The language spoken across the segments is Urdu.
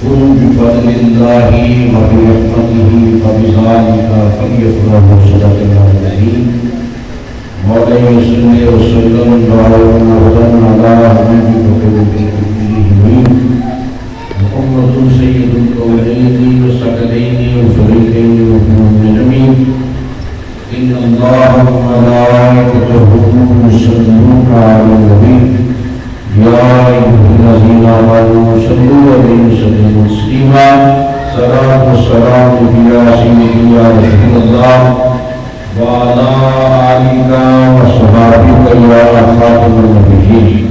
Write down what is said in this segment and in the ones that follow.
قل بفضل الله وبرحمته فبذلك فليفرحوا صدق الله العظيم مولانا صلی وسلم على حبيبك وخير محمد سيد الكونين والثقلين والفريقين والمؤمنين إن الله وملائكته يصلون على النبي يا أيها الذين آمنوا صلوا عليه وسلموا تسليما صلاة والسلام على سيدنا يا رسول الله وعلى آلك وصحبه يا خاتم النبيين.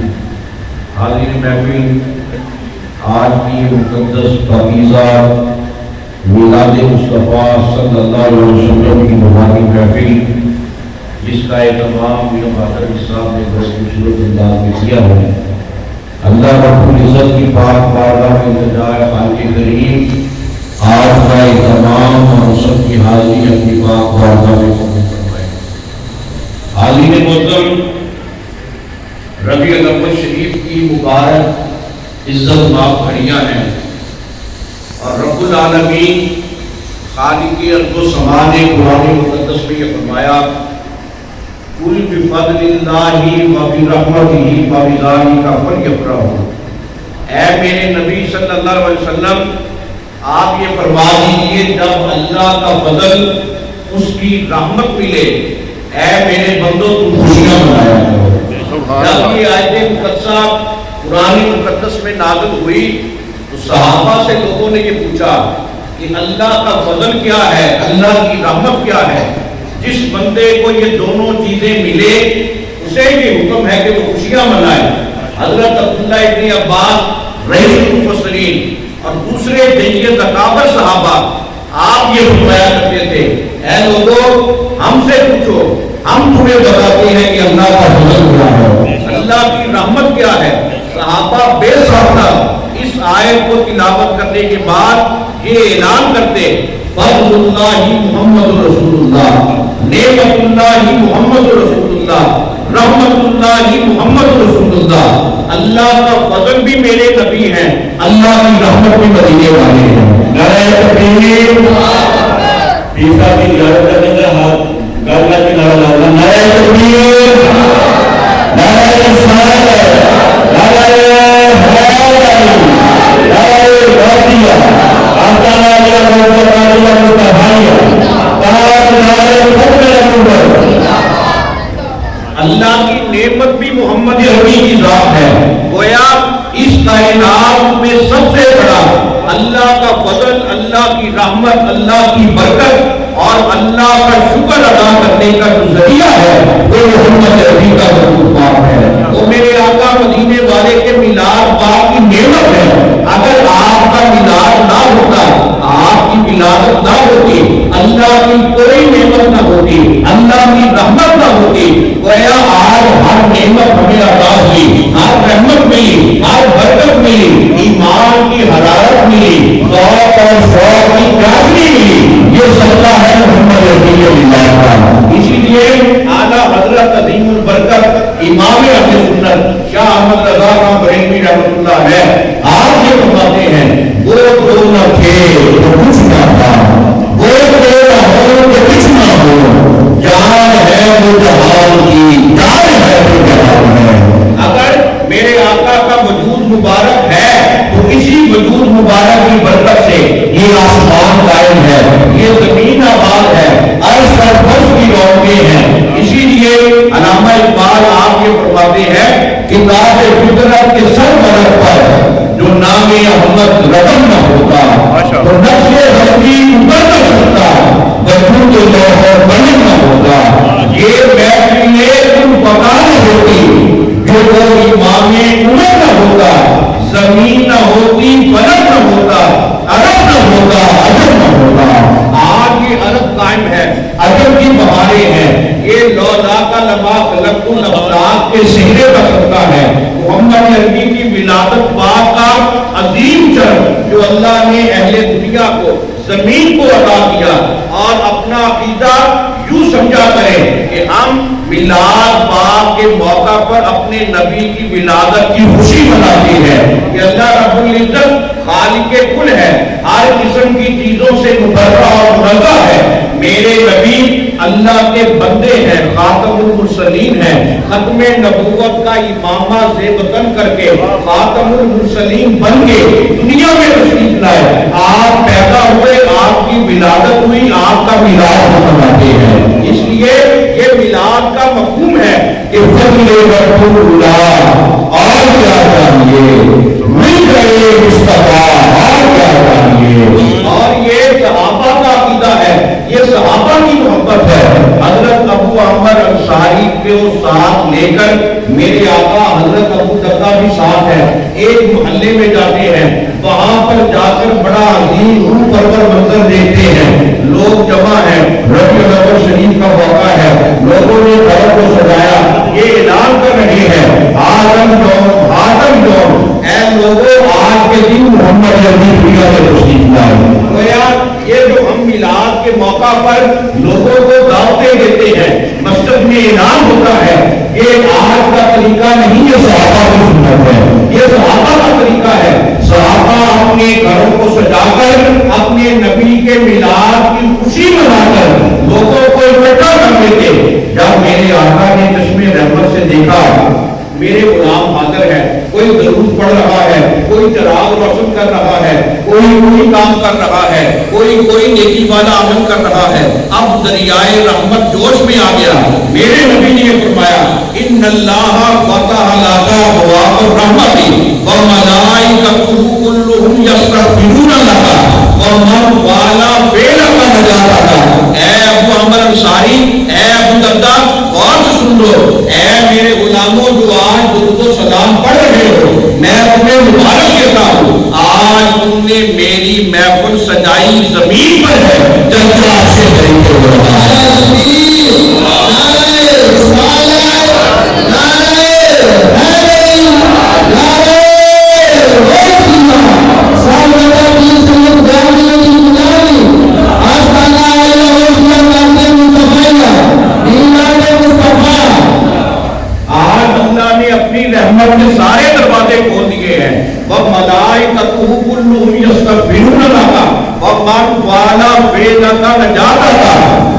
حاضرین محفل، آج کی مقدس پاکیزہ میلاد مصطفیٰ صلی اللہ علیہ وسلم کی مبارک محفل، جس کا اہتمام میر بہادر صاحب نے بڑے خوبصورت انداز میں کیا ہے، اللہ رب العزت کی پاک بارگاہ میں التجا ہے خالق کریم آج کا اہتمام اور سب کی حاضری اپنی پاک بارگاہ میں قبول فرمائے. حاضرین محترم، ربیع الاول شریف کی مبارک عزت مآب گھڑیاں ہیں اور رب العالمین خالق ارض و سما نے قرآن مقدس میں یہ فرمایا قل بفضل اللہ وبرحمتہ فبذلک فلیفرحوا. اے میرے نبی صلی اللہ علیہ وسلم، آپ یہ فرما دیجئے جب اللہ کا فضل، اس کی رحمت ملے، اے میرے بندو تم خوشیاں منایا کرو. جب یہ آیت مقدسہ قرآن مقدس میں نازل ہوئی تو صحابہ سے لوگوں نے یہ پوچھا کہ اللہ کا فضل کیا ہے، اللہ کی رحمت کیا ہے؟ جس بندے کو یہ دونوں چیزیں ملے اسے یہ حکم ہے کہ وہ خوشیاں منائے. حضرت عبداللہ ابن عباس رئیس المفسرین اور دوسرے جنگیت اکابر صحابہ آپ یہ فرمایا کرتے تھے اے لوگوں ہم سے پوچھو، ہم تمہیں بتاتے ہیں کہ اللہ کا فضل کیا ہے، اللہ کی رحمت کیا ہے. صحابہ بے ساختہ اس آیت کو تلاوت کرنے کے بعد یہ اعلان کرتے فضل اللہ محمد رسول اللہ، نعمت اللہ محمد رسول اللہ، رحمت اللہ محمد رسول اللہ. اللہ کا فضل بھی میرے نبی ہیں، اللہ کی رحمت بھی مدینے والے ہیں. نعرہ تکبیر. پیسا کی زیارت کرنے کا ہاتھ گانا کی نعرہ لانا. نعرہ تکبیر، نعرہ رسالت، نعرہ حیدر، نعرہ غوثیہ، آستانہ علیہ مصطفیٰ، اللہ کی نعمت بھی محمد عربی کی ذات ہے. گویا اس کائنات میں سب سے بڑا اللہ کا فضل، اللہ کی رحمت، اللہ کی برکت اور اللہ کا شکر ادا کرنے کا جو ذریعہ ہے وہ محمد عربی کا ضرور پاک ہے. وہ میرے آقا مدینے والے کے میلاد پاک کی نعمت ہے. اگر آپ کا میلاد نہ ہوتا، آپ کی ولادت نہ ہوتی، اللہ کی کوئی نعمت نہ ہوتی، اللہ کی رحمت نہ ہوتی، گویا آج ہر نعمت ہمیں عطا ہوئی، ہر رحمت ملی، ہر برکت ملی، ایمان کی حرارت ملی، ذوق اور شوق کی جاگری ملی. یہ صدقہ ہے محمد رسول اللہ کا. اسی لیے اعلیٰ حضرت عظیم البرکت امام اہل سنت شاہ احمد رضا خان بریلوی رحمۃ اللہ علیہ آپ یہ فرماتے ہیں وہ جو نہ تھے تو کچھ نہ تھا، وہ جو نہ ہو تو کچھ نہ ہو، جہان ہے وہ جہان کی، جان ہے وہ جہان ہے. اگر میرے آقا کا وجود مبارک ہے تو اسی وجود مبارک کی برکت سے یہ آسمان قائم ہے، یہ زمین آباد ہے، عرش پر فرش کی رونقیں ہیں. اسی لیے علامہ اقبال آپ یہ فرماتے ہیں کتاب فطرت کے سر مرد پر جو نام احمد رقم نہ ہوتا تو نقش ہستی ابھر نہ سکتا، وجود جوہر بلند نہ ہوتا. یہ محفل تم پکا نہ ہوتی جو وہ امام عمر نہ ہوتا، زمین نہ ہوتی، فلک نہ ہوتا، عرب نہ ہوتا، عجب نہ ہوتا. آج یہ عرب قائم ہے، عجب کی بہاریں ہیں. یہ لولا کا لما خلق الافلاق کے سہرے کا صدقہ ہے. محمد عربی کی ولادت پاک کا عظیم جرم جو اللہ نے اہل دنیا کو زمین کو عطا کیا. اور اپنا عقیدہ یوں سمجھا کریں کہ ہم میلاد پاک کے موقع پر اپنے نبی کی ولادت کی خوشی مناتے ہیں کہ اللہ رب العزت خالق کل ہے، ہر قسم کی چیزوں سے مبرہ اور منزہ ہے. میرے نبی اللہ کے بندے ہیں، خاتم المرسلین ہیں، ختم نبوت کا امامہ زیبتن کر کے خاتم المرسلین بن کے دنیا میں تشریف لائے. آپ پیدا ہوئے، آپ کی ولادت ہوئی، آپ کا میلاد مناتے ہیں. اس لیے یہ میلاد کا مفہوم ہے کہ فضل رسول اللہ اور کیا چاہیے، مل گئے مصطفیٰ اور کیا چاہیے. اور یہ صحابہ کا عقیدہ ہے، یہ صحابہ کی محبت ہے. حضرت ابو عمر انصاری کو ساتھ لے کر میرے آقا حضرت ابو دردہ بھی ساتھ ہے. ایک محلے میں جاتے ہیں، وہاں پر جا کر بڑا عظیم روح پرور منظر دیکھتے ہیں. لوگ جمع ہیں، ربیع الاول شریف کا موقع ہے، لوگوں نے گھر کو سجایا، یہ اعلان کر رہے ہیں آدم یوم آدم یوم، اے لوگوں آج کے دن محمد عربی دنیا میں تشریف لائے. گویا یہ جو ہم میلاد کے موقع پر لوگوں کو دعوتیں دیتے ہیں، مسجد میں اعلان ہوتا ہے، یہ آج کا طریقہ نہیں، یہ صحابہ کی سنت ہے، یہ صحابہ کا طریقہ ہے. صحابہ اپنے گھروں کو سجا کر اپنے نبی کے میلاد کی خوشی منا کر لوگوں کو اکٹھا کر دیتے. جب میرے آقا نے چشمے رحمت سے دیکھا میرے غلام حاضر ہے، کوئی درود پڑھ رہا ہے، کوئی چراغ روشن کر رہا ہے، کوئی کام کر رہا ہے، کوئی نیکی والا عمل کر رہا ہے، اب دریائے رحمت جوش میں آ گیا. میرے نبی نے یہ فرمایا ان اللہ فتح لك ابواب الرحمت والملائکۃ كلهم یستغفرون لك ومن والا بینک نجاتک. اے ابو عمر انصاری، اے ابو دردہ، غور سے سن لو، اے میرے غلاموں جو آج درود و سلام پڑھ رہے ہو، میں تمہیں مبارک کہتا ہوں، آج تم نے میری محفل سجائی زمین پر ہے جنت سے قریب ہو رہا ہے. رحمت کے سارے دروازے کھول دیے ہیں. وَمَلَائِكَتُهُ كُلُّهُمْ يَسْتَغْفِرُونَ لَكَ وَمَنْ وَالَا بِيَدَكَ نَجَاتَكَ.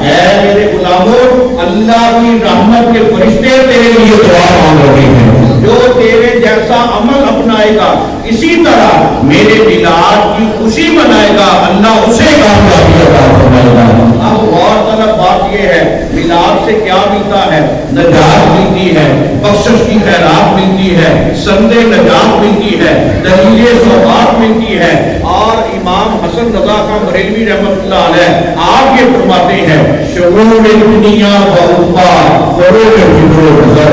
اے میرے غلاموں، اللہ کی رحمت کے فرشتے تیرے لیے دعا مانگ رہے ہیں. جو تیرے جیسا عمل اپنائے گا، اسی طرح میرے میلاد کی خوشی منائے گا، اللہ اسے کامیابی عطا فرمائے گا. اب غور طلب بات یہ ہے، میلاد سے کیا ملتا ہے؟ نجات ملتی ہے، بخشش کی خیرات ملتی ہے، سند نجات ملتی ہے، دلیل ثواب ملتی ہے. اور امام حسن رضا خان بریلوی رحمۃ اللہ علیہ آپ یہ فرماتے ہیں شعور دنیا بہوپا فروغ فکر و نظر،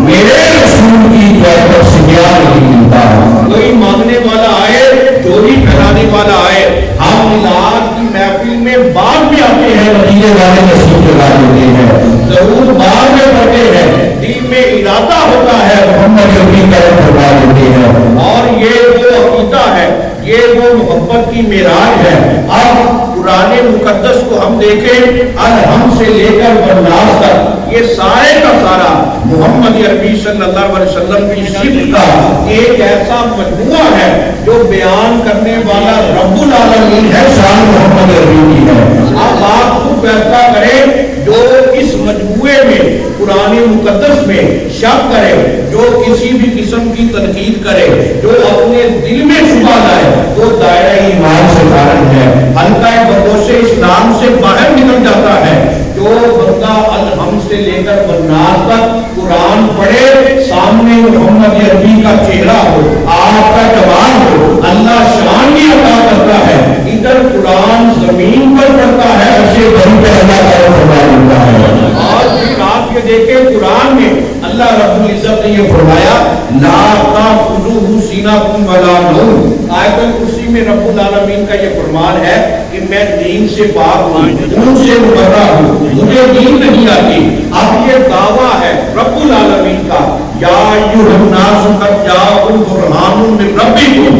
میرے رسول کی جائے سے کیا نہیں ملتا. کوئی مانگنے والا آئے، چوری پھیلانے والا آئے، ہم میلاد کی محفل میں بعد میں آتے ہیں، مدینے والے نصیب جگا دیتے ہیں، ضرور بعد میں پڑھتے ہیں، دل میں ارادہ ہوتا ہے محمد عربی کا فرما دیتے ہیں. اور یہ وہ عقیدہ ہے، یہ وہ محبت کی معراج ہے. اب قرآن مقدس کو ہم دیکھیں، الحم سے لے کر والناس تک، یہ سارے کا سارا محمد عربی صلی اللہ علیہ وسلم کی صفت کا ایک ایسا مجموعہ ہے جو بیان کرنے والا رب العالمین ہے، شان محمد عربی کی ہے. اب آپ خود فیصلہ کریں، جو اس مجموعے میں قرآن مقدس میں شک کرے، جو کسی بھی قسم کی تنقید کرے، جو اپنے دل میں شبہ لائے، وہ دائرہ ایمان سے خارج ہے، حلقہ بدوش اسلام سے باہر نکل جاتا ہے. جو بندہ الحم سے لے کر والناس تک قرآن پڑھے، سامنے محمد عربی کا چہرہ ہو، آپ کا جوان ہو، اللہ شان بھی عطا کرتا ہے. ادھر قرآن زمین پر پڑھتا ہے، اسے بڑی پہ اللہ کا فرما دیتا ہے. اور پھر آپ یہ دیکھیں قرآن میں اللہ رب العزت نے یہ فرمایا لا تأخذه سنة ولا نوم. آیت الکرسی میں رب العالمین کا یہ فرمان ہے کہ میں نیند سے پاک ہوں، جنون سے مبرہ ہوں، مجھے نیند نہیں آتی. اب یہ دعویٰ ہے رب العالمین کا، یا ایھا الناس قد جاءکم برہان من ربکم.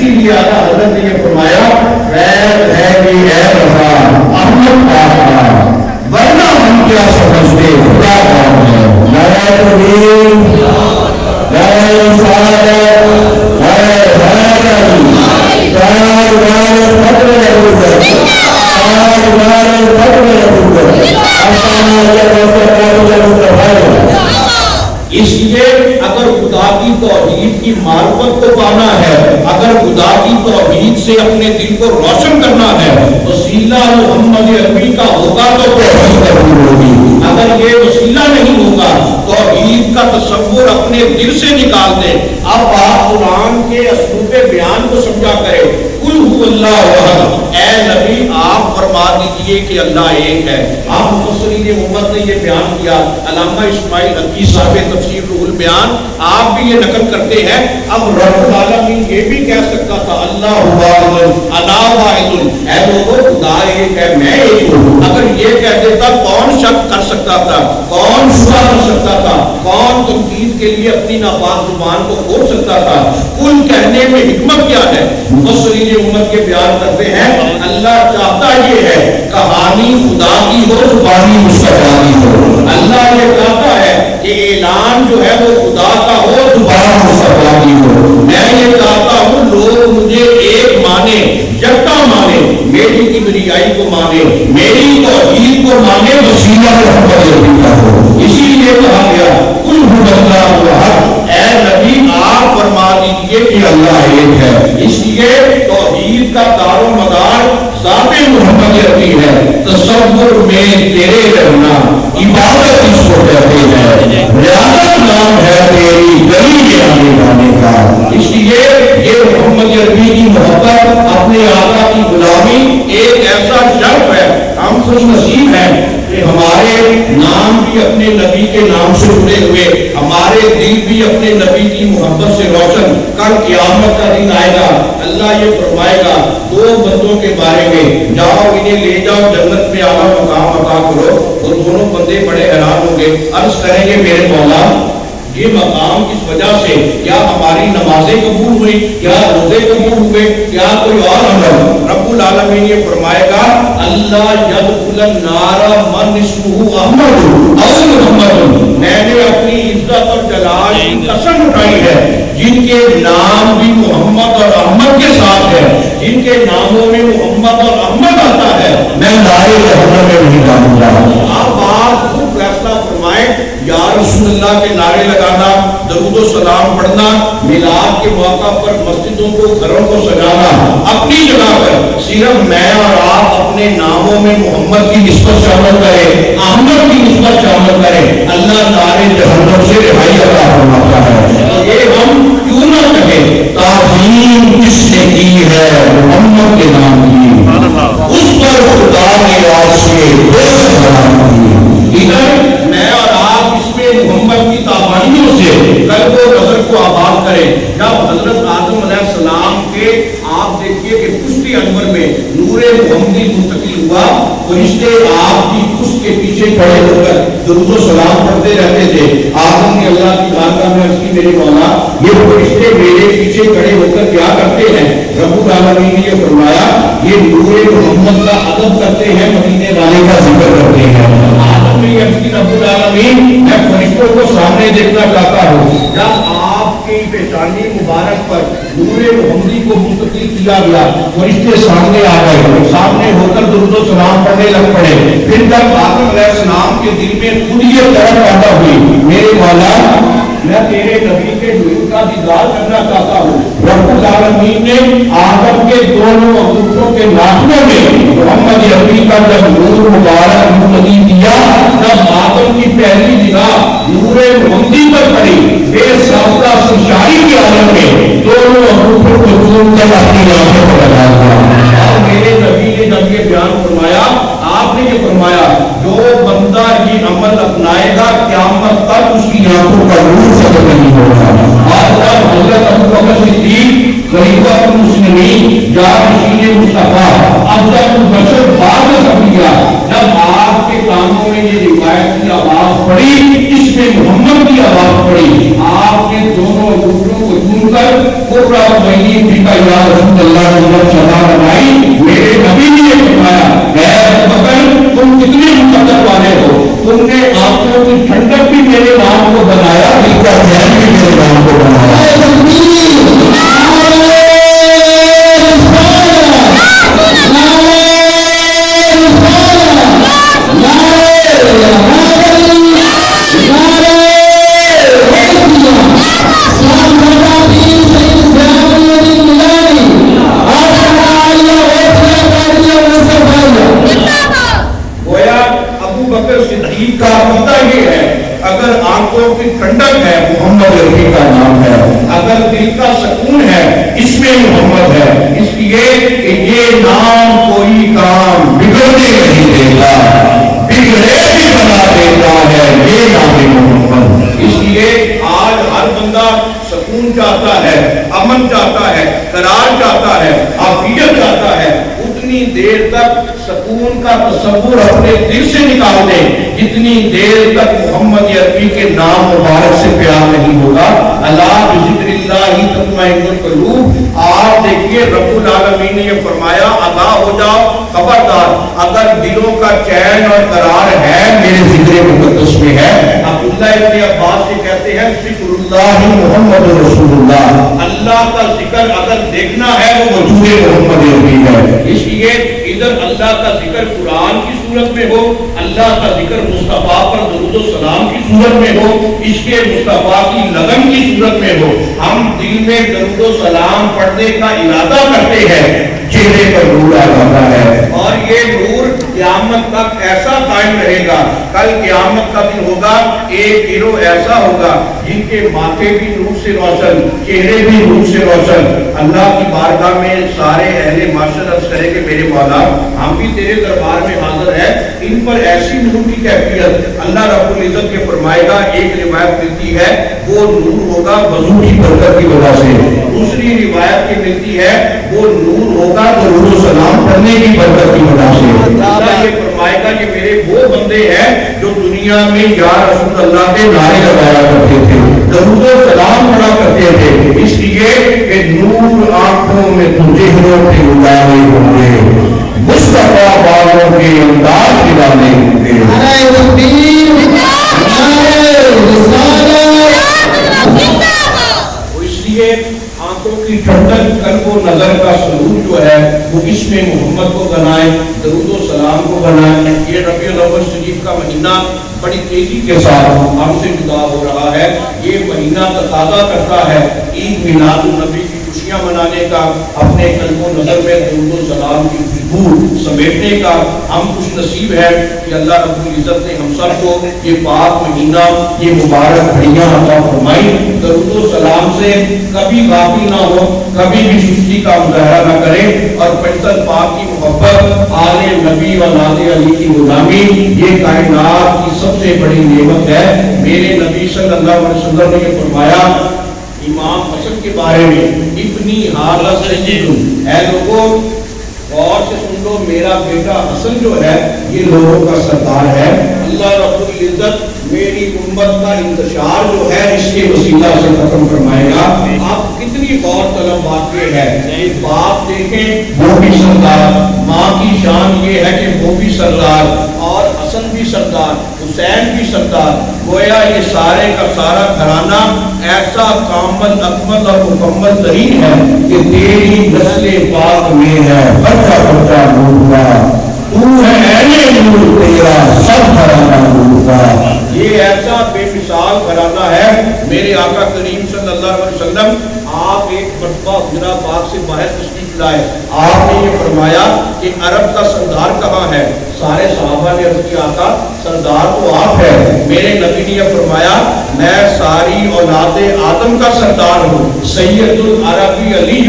اسی لیے اعلیٰ حضرت نے یہ فرمایا غیر ہے بھی ہے رضا احمد پاک کا، ورنہ ہم کیا سمجھتے خدا کون ہے؟ نعرہ تکبیر، نعرہ رسالت، نعرہ حیدری، تاجدار فخر نبوت، تاجدار فخر نبوت، اس لیے اگر خدا کی توحید کی معرفت کو پانا ہے، اگر خدا کی توحید سے اپنے دل کو روشن کرنا ہے، وسیلہ محمد عربی کا ہوگا تو توحید قبول ہوگی۔ اگر یہ وسیلہ نہیں ہوگا، توحید کا تصور اپنے دل سے نکال دیں۔ اب آپ قرآن کے اسلوب بیان کو سمجھا کریں، قل هو اللہ احد، اے نبی آپ فرما دیجئے کہ اللہ ایک ہے۔ آپ مفسرین امت نے یہ بیان کیا، علامہ اسماعیل حقی صاحب تفسیر روح البیان آپ بھی یہ نقل کرتے ہیں۔ اب رب العالمین یہ بھی کہہ سکتا تھا اللہ واحد انا واحد، اے لوگوں خدا ایک ہے میں ایک ہوں۔ اگر یہ کہہ دیتا کون شک کر سکتا تھا، کون شبہ کر سکتا تھا، کون تنقید کے لیے اپنی ناپاک زبان کو کھول سکتا تھا؟ کل کہنے میں حکمت کیا ہے؟ مفسرین امت کے بیان کرتے ہیں اللہ چاہتا یہ ہے کہانی خدا کی ہو زبانی مصطفیٰ کی ہو۔ اللہ یہ چاہتا ہے کہ اعلان جو ہے وہ خدا کا ہو زبان مصطفیٰ کی ہو۔ میں یہ چاہتا ہوں لوگ مجھے ایک مانے، یکتا مانے، میری کبریائی کو مانے، میری توحید کو مانے، وسیلہ محمد عربی کا ہو۔ اسی لیے کہا گیا قل هو اللہ احد، اے نبی آپ فرما دیجئے کہ اللہ ایک ہے۔ اس لیے توحید کا دار و مدار ذات محمد عربی ہے۔ تصور میں تیرے رہنا عبادت اس کو کہتے ہیں، ریاضت نام ہے تیری گلی میں آنے جانے کا۔ اس لیے یہ محمد عربی کی محبت، اپنے آقا کی غلامی ایک ایسا شرف ہے۔ ہم خوش نصیب ہیں کہ ہمارے نام بھی اپنے نبی کے نام سے جڑے ہوئے، ہمارے دل بھی اپنے نبی کی محبت سے روشن۔ کل قیامت کا دن آئے گا، اللہ یہ فرمائے گا دو بندوں کے بارے میں، جاؤ انہیں لے جاؤ جنت میں اعلیٰ مقام عطا کرو۔ وہ دونوں بندے بڑے حیران ہوں گے، عرض کریں گے میرے مولا یہ مقام کس وجہ سے؟ کیا ہماری نمازیں قبول ہوئی، کیا روزے قبول ہوئے، کیا کوئی اور عمل؟ رب العالمین یہ فرمائے گا اللہ یدخل النار من اسمہ احمد او محمد، میں نے اپنی عزت اور جلال کی قسم اٹھائی ہے جن کے نام بھی محمد اور احمد کے ساتھ ہے، جن کے ناموں میں محمد اور احمد آتا ہے، میں نارے جہنم میں نہیں ڈالوں گا۔ آپ خود فیصلہ فرمائیں، یا رسول اللہ کے نعرے لگانا، درود و سلام پڑھنا، میلاد کے موقع پر مسجدوں کو گھروں کو سجانا اپنی جگہ پر، صرف میں اور آپ اپنے ناموں میں محمد کی نسبت شامل کریں، احمد کی نسبت شامل کریں، اللہ نعرے جہنم سے رہائی عطا فرماتا ہے۔ یہ ہم کیوں نہ کہیں تعظیم کس نے کی ہے محمد کے نام کی، اس پر خدا نے آج سے بے سلام کی۔ ادھر میں اور آپ اس میں محمد کی تابعیوں سے قلب و نظر کو آباد کریں۔ جب حضرت آدم علیہ السلام کے آپ دیکھیے کہ پشت انور میں نور محمدی منتقل ہوا، فرشتے آپ کی پشت کے پیچھے کھڑے ہو کر درود و سلام پڑھتے رہتے تھے۔ آدم نے اللہ کی بارگاہ میں عرض کی میرے مولا یہ فرشتے میرے پیچھے کھڑے ہو کر کیا کرتے ہیں؟ رب العالمین نے یہ فرمایا یہ نور محمد کا ادب کرتے ہیں، مدینے والے کا ذکر کرتے ہیں۔ آدم نے عرض کی رب العالمین میں فرشتوں کو سامنے دیکھنا چاہتا ہوں۔ جب آپ کی پیشانی مبارک پر نور محمدی کو منتقل کیا گیا، فرشتے سامنے آ گئے، سامنے ہو کر درود و سلام پڑھنے لگ پڑے۔ پھر جب آدم علیہ السلام کے دل میں خود یہ طرف پیدا ہوئی میرے مولا میں تیرے نبی کے نور کا دیدار کرنا چاہتا ہوں، رب العالمین نے آدم کے دونوں انگوٹھوں کے ناخنوں میں محمد عربی کا جب نور مبارک منتقل کیا، جب آدم کی پہلی نگاہ نور محمدی پر پڑی، بے سابقہ سنشاری کے عالم میں دونوں انگوٹھوں کو چوم کر اپنی آنکھوں پر لگا دیا۔ اور میرے نبی نے جب یہ بیان فرمایا، آپ نے یہ فرمایا جو بندہ یہ عمل اپنائے گا قیامت تک اس کی آنکھوں کا نور ختم نہیں ہوگا۔ آج جب حضرت ابوبکر صدیق خلیفہ المسلمین جانشین مصطفیٰ افضل البشر بعد الانبیاء جب آپ کے کانوں میں یہ روایت کی آواز پڑی، اس میں محمد کی آواز پڑی، آپ نے دونوں انگوٹھوں کو چوم کر میرے نبی نے یہ فرمایا اے ابو بکر تم کتنے مقدر والے ہو، تم نے آنکھوں کی ٹھنڈک بھی میرے نام کو بنایا، دل کا چین بھی میرے نام کو بنایا۔ صدیق کا عقیدہ یہ ہے اگر آنکھوں کی ٹھنڈک ہے محمد عربی کا نام ہے، اگر دل کا سکون ہے اس میں محمد ہے، اس لیے کہ یہ نام کوئی کام بگڑنے نہیں دیتا، بگڑے بھی بنا دیتا ہے، یہ نام محمد۔ اس لیے آج ہر بندہ سکون چاہتا ہے، امن چاہتا ہے، قرار چاہتا ہے، عافیت چاہتا ہے، اتنی دیر تک سکون کا تصور اپنے دل سے نکال دیں جتنی دیر تک محمد عربی کے نام مبارک سے پیار نہیں ہوگا۔ اللہ بذکر اللہ تطمئن القلوب۔ آپ دیکھیے رب العالمین نے یہ فرمایا آگاہ ہو جاؤ، خبردار اگر دلوں کا چین اور قرار ہے میرے ذکر مقدس میں ہے۔ عبداللہ ابن عباس سے کہتے ہیں ذکر اللہ محمد رسول اللہ، اللہ کا ذکر اگر دیکھنا ہے وہ وجود محمد عربی ہے۔ اس لیے ادھر اللہ کا ذکر قرآن کی صورت میں ہو، اللہ کا ذکر مصطفیٰ پر درود و سلام کی صورت میں ہو، عشق مصطفیٰ کی لگن کی صورت میں ہو، ہم دل میں درود و سلام پڑھنے کا ارادہ کرتے ہیں، چہرے پر نور آ جاتا ہے، اور یہ نور قیامت تک ایسا قائم رہے گا۔ کل قیامت کا دن ہوگا، ایک گروہ ایسا ہوگا جن کے ماتھے بھی نور سے روشن، چہرے بھی نور سے روشن۔ اللہ کی بارگاہ میں سارے اہل معاشر عرض کریں کہ میرے مولا ہم بھی تیرے دربار میں حاضر ہیں، ان پر ایسی نور کی کیفیت اللہ رب العزت کے فرمائے گا۔ ایک روایت ملتی ہے وہ نور ہوگا وضو کی برکت کی وجہ سے، دوسری روایت کی ملتی ہے وہ نور ہوگا درود و سلام پڑھنے کی برکت کی وجہ سے۔ اللہ یہ فرمائے گا کہ میرے وہ بندے ہیں جو دنیا میں یا رسول اللہ کے نعرے لگایا کرتے تھے، درود و سلام پڑھا کرتے تھے، اس لیے کہ نور آنکھوں میں چہروں پہ اجالے ہوں گے، مصطفیٰ والوں کے انداز دلانے ہوں گے۔ اس لیے آنکھوں کی ٹھنڈک قلب و نظر کا سرور جو ہے وہ اس میں محمد کو بنائے، درود و سلام کو بنائے۔ یہ ربیع الاول شریف کا مہینہ بڑی تیزی کے ساتھ ہم سے جدا ہو رہا ہے، یہ مہینہ تقاضا کرتا ہے عید میلاد النبی کی خوشیاں منانے کا، اپنے قلب و نظر میں درود و سلام کی خوشبو سمیٹنے کا۔ ہم خوش نصیب ہے کہ اللہ رب العزت نے ہم سب کو یہ پاک مہینہ، یہ مبارک گھڑیاں عطا فرمائی۔ درود و سلام سے کبھی غافل نہ ہو، کبھی بھی سستی کا مظاہرہ نہ کریں، اور پنجتن پاک کی محبت، آل نبی و ناد علی کی غلامی، یہ کائنات کی سب سے بڑی نعمت ہے۔ میرے نبی صلی اللہ علیہ وسلم نے یہ فرمایا امام حسن کے بارے میں، ابنی ھذا سید، اے لوگوں غور سے سن لو، میرا بیٹا حسن جو ہے یہ لوگوں کا سردار ہے۔ اللہ رب العزت میری امت کا انتشار جو ہے اس کے وسیلہ سے ختم فرمائے گا۔ آپ کتنی غور طلب بات یہ ہے، باپ دیکھیں وہ بھی سردار، ماں کی شان یہ ہے کہ وہ بھی سردار، اور حسن بھی سردار، حسین بھی سردار، گویا یہ سارے کا سارا گھرانہ ایسا کامل اکمل اور مکمل ترین ہے کہ تیری نسل پاک میں ہے بچہ بچہ نور کا، تو ہے اہل نور تیرا سب گھرانہ نور کا۔ یہ ایسا بے مثال گھرانہ ہے۔ میرے آقا کریم صلی اللہ علیہ وسلم آپ ایک مرتبہ حجرہ پاک سے باہر تشریف لائے، آپ نے یہ فرمایا کہ عرب کا سردار کہاں ہے؟ سارے صحابہ نے عرض کیا آقا سردار تو آپ ہے۔ میرے نبی نے یہ فرمایا میں ساری اولاد آدم کا سردار ہوں، سید العربی علی،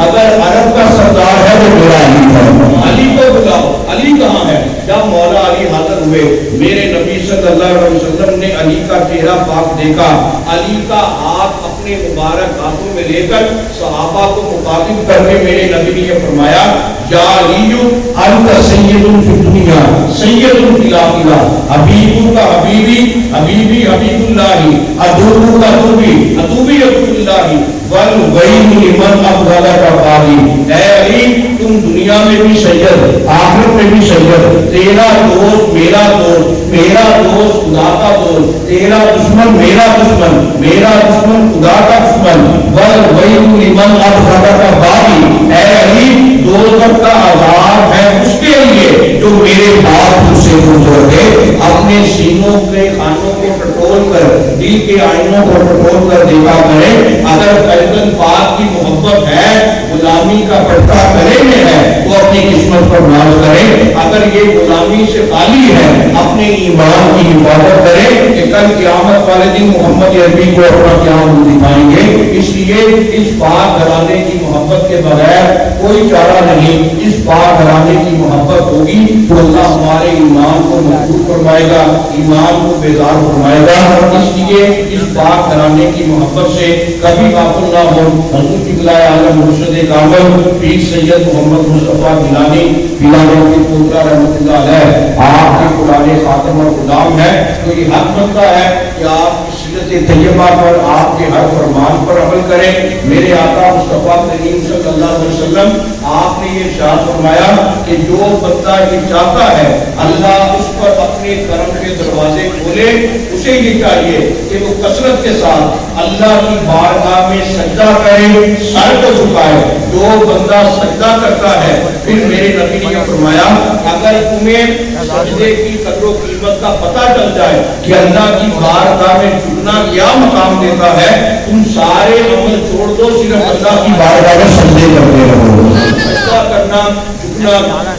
اگر عرب کا سردار ہے تو میرا علی ہے، علی کو بلاؤ۔ علی کہاں ہے؟ جب مولا علی حاضر ہوئے، میرے نبی صلی اللہ علیہ وسلم نے علی کا چہرہ پاک دیکھا، علی کا ہاتھ اپنے مبارک ہاتھوں میں لے کر صحابہ کو مخاطب کر کے میرے نبی نے یہ فرمایا یا علی انت سید فی الدنیا سید فی الآخرہ، حبیب کا حبیبی حبیبی حبیب اللہ، عدو کا عدوی عدوی عدو اللہ، والویل لمن ابغضک باغی، اے علی تم دنیا میں بھی سید، آخرت میں بھی سید، تیرا دوست میرا دوست، میرا دوست خدا کا دوست، تیرا دشمن میرا دشمن، میرا دشمن خدا کا دشمن، والویل لمن ابغضک باغی، اے علی دوزخ کا عذاب ہے اس کے لیے جو میرے بات تم سے گزر گئے۔ اپنے سینوں کے خانوں کو ٹٹول کر، دل کے آئینوں کو ٹٹول کر دیکھا کرے، اگر پیغمبر پاک کی محبت ہے، غلامی کا پٹا گلے میں ہے تو اپنی قسمت پر ناز کرے، اگر یہ غلامی سے خالی ہے اپنے ایمان کی حفاظت کرے کہ کل قیامت والے دن محمد عربی کو اپنا قیام دکھائیں گے۔ اس لیے اس پاک گھرانے کی محبت کے بغیر کوئی چارہ نہیں، اس پاک گھرانے کی محبت ہوگی تو اللہ ہمارے ایمان کو مضبوط فرمائے گا، ایمان کو بیدار فرمائے گا۔ اس لیے اس پاک گھرانے کی محبت سے کبھی غافل نہ ہو۔ حضور قبلہ عالم مرشد کامل پیر سید محمد مصطفیٰ گیلانی گیلانی کی پوترا رحمۃ اللہ علیہ آپ کے قرآن خاتم اور غلام ہے، تو یہ حق بنتا ہے کہ آپ کی سیرت طیبہ پر، آپ کے ہر فرمان پر عمل کریں۔ میرے آقا مصطفیٰ کریم صلی اللہ علیہ وسلم آپ نے یہ ارشاد فرمایا کہ جو بندہ یہ چاہتا ہے اللہ اس پر اپنے کرم کے دروازے کھولے، اسے یہ چاہیے کہ وہ کثرت کے ساتھ اللہ کی بارگاہ میں سجدہ کرے، سر کو جھکائے۔ جو بندہ سجدہ کرتا ہے، پھر میرے نبی نے فرمایا اگر تمہیں سجدے کی قدر و قیمت کا پتہ چل جائے کہ اللہ کی بارگاہ میں جھکنا کیا مقام دیتا ہے، تم سارے عمل چھوڑ دو، صرف اللہ کی بارگاہ میں سجدے کرتے رہو۔ سجدہ کرنا، جھکنا،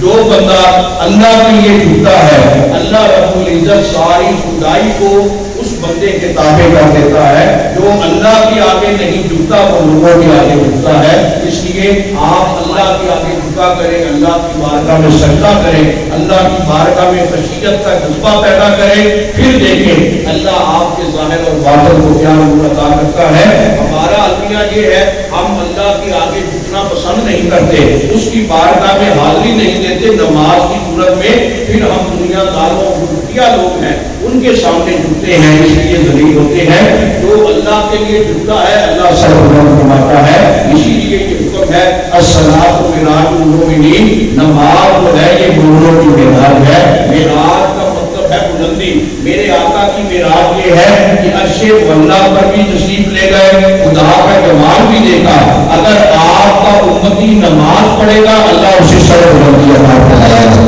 جو بندہ اللہ کے لیے جھکتا ہے اللہ رب العزت ساری خدائی کو اس بندے کے تابع کر دیتا ہے۔ جو اللہ کے آگے نہیں جھکتا وہ لوگوں کے آگے جھکتا ہے۔ اس لیے آپ اللہ کے آگے جھکا کریں، اللہ کی بارگاہ میں سجدہ کریں، اللہ کی بارگاہ میں خشیت کا جذبہ پیدا کریں، پھر دیکھیں اللہ آپ کے ظاہر اور باطن کو کیا نور عطا کرتا ہے۔ ہمارا المیہ یہ ہے ہم اللہ کے آگے جھکنا پسند نہیں کرتے، اس کی بارگاہ میں حاضری نہیں دیتے نماز کی صورت میں، پھر ہم دنیا داروں گھٹیا لوگ ہیں ان کے سامنے جھکتے ہیں، اس لیے ذلیل ہوتے ہیں۔ جو اللہ کے لیے جھکتا ہے اللہ سر بلند فرماتا ہے۔ اسی لیے یہ حکم ہے الصلاۃ معراج المؤمنین، نماز جو ہے یہ مومنوں کی معراج ہے۔ معراج کا مطلب ہے بلندی۔ میرے آقا کی معراج یہ ہے کہ عرش مولا پر بھی تشریف لے گئے، خدا کا جمال بھی دیکھا۔ اگر آپ کا امتی نماز پڑھے گا اللہ اسے سر بلندی عطا فرمائے گا۔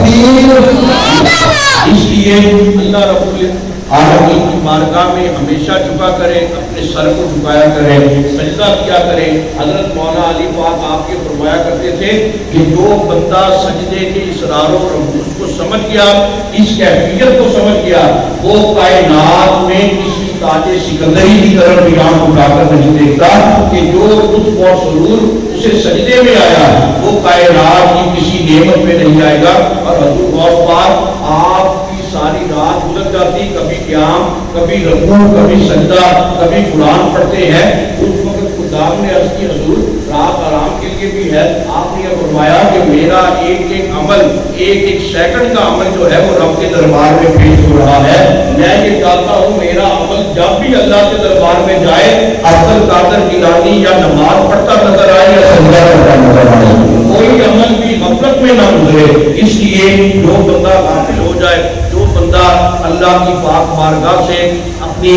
اس لیے اللہ رب العالمین کی بارگاہ میں ہمیشہ جھکا کریں، اپنے سر کو جھکایا کریں، سجدہ کیا کریں۔ حضرت مولانا علی پاک آپ کے فرمایا کرتے تھے کہ جو بندہ سجدے کے اسرار و رموز کو سمجھ گیا، اس کیفیت کو سمجھ گیا، وہ کائنات میں کسی تاج سکندری کی طرف بھی آنکھ اٹھا کر نہیں دیکھتا کہ جو لطف و سرور اسے سجدے میں آیا وہ کائنات کی کسی نعمت میں نہیں آئے گا۔ اور حضور غوث پاک آپ کی ساری رات گزر جاتی، کبھی قیام، کبھی رکوع، کبھی سجدہ، کبھی قرآن پڑھتے ہیں۔ اس وقت خدا نے عرض کی حضور رات آرام کے لیے بھی ہے، آپ نے یہ فرمایا کہ میرا ایک ایک عمل، ایک ایک سیکنڈ کا عمل جو ہے وہ رب کے دربار میں پیش ہو رہا ہے۔ میں یہ چاہتا ہوں میرا عمل جب بھی اللہ کے دربار میں جائے عبد القادر گیلانی یا نماز پڑھتا نظر آئے یا سجدہ کرتا نظر آئے، کوئی عمل بھی غفلت میں نہ گزرے۔ اس لیے جو بندہ غافل ہو جائے، جو بندہ اللہ کی پاک بارگاہ سے اپنی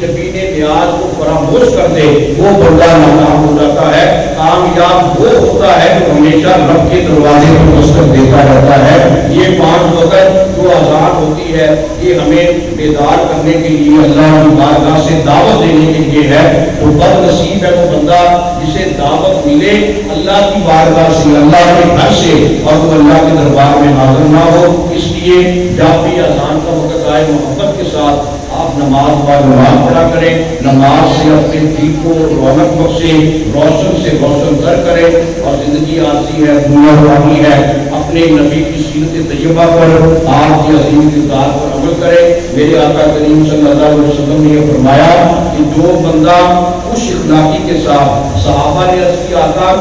یقین نیاز کو فراموش کر دے وہ بندہ ناکام ہو جاتا ہے۔ کامیاب وہ ہوتا ہے جو ہمیشہ رب کے دروازے پر دستک دیتا رہتا ہے۔ یہ 5 وقت جو اذان ہوتی ہے یہ ہمیں بیدار کرنے کے لیے اللہ کی بارگاہ سے دعوت دینے کے لیے ہے۔ تو بد نصیب ہے وہ بندہ جسے دعوت ملے اللہ کی بارگاہ سے، اللہ کے گھر سے، اور وہ اللہ کے دربار میں حاضر نہ ہو۔ اس لیے جب بھی اذان کا وقت آئے محبت کے ساتھ آپ نماز با جماعت پڑھا کریں، نماز سے اپنے دل کو رونق بخشے، روشن سے روشن تر کریں، اور زندگی عارضی ہے، دنیا فانی ہے، اپنے نبی کی سیرت طیبہ پر، آپ کی عظیم کردار پر عمل کریں۔ میرے آقا کریم صلی اللہ علیہ وسلم نے یہ فرمایا کہ جو بندہ خوش اخلاقی کے ساتھ، صحابہ نے عرض کیا آقا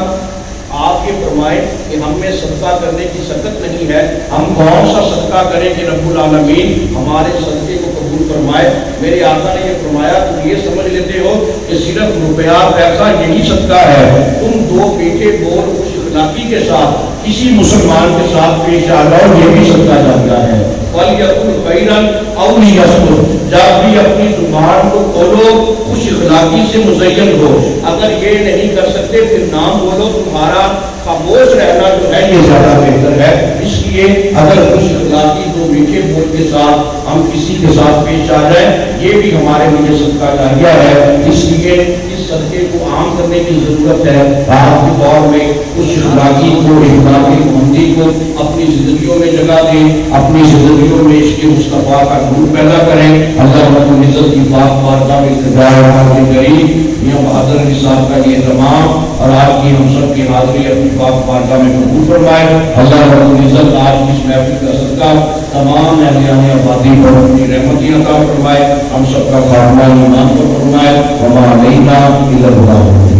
آپ یہ فرمائیں کہ ہم میں صدقہ کرنے کی سکت نہیں ہے، ہم کون سا صدقہ کریں کہ رب العالمین ہمارے صدقے کو قبول قبول فرمائے۔ میرے آقا نے یہ فرمایا تم یہ سمجھ لیتے ہو کہ صرف روپیہ پیسہ یہی صدقہ ہے، تم دو میٹھے بول خوش اخلاقی کے ساتھ کسی مسلمان کے ساتھ پیش آ جاؤ، یہ بھی صدقہ جاتا ہے۔ وَلْيَقُلْ خَيْرًا أَوْ لِيَصْمُتْ، جب بھی اپنی زبان کو کھولو خوش اخلاقی سے مزین ہو، اگر یہ نہیں کر سکتے پھر نام بولو، تمہارا خاموش رہنا جو ہے یہ زیادہ بہتر ہے۔ اس لیے اگر خوش اخلاقی دو میٹھے بول کے ساتھ ہم کسی کے ساتھ پیش آ جائیں، یہ بھی ہمارے لیے صدقہ جاریہ ہے۔ اس لیے اس صدقے کو عام کرنے کی ضرورت ہے۔ آج کے دور میں خوش اخلاقی کو، اخلاق محمدی کو اپنی زندگیوں میں جگہ دیں، اپنی زندگیوں میں عشق مصطفیٰ کا نور پیدا کریں۔ اللہ رب العزت کی پاک بارگاہ میں التجا ہے حاضر کریم میاں بہادر علی صاحب کا یہ اہتمام اور آپ کی ہم سب کی حاضری اپنی پاک بارگاہ میں قبول فرمائے۔ اللہ رب العزت آج کی اس محفل کا صدقہ تمام اہلیان آبادی پر اپنی رحمتیں عطا فرمائے، ہم سب کا خاتمہ ایمان پر فرمائے۔ وما علینا الا البلاغ۔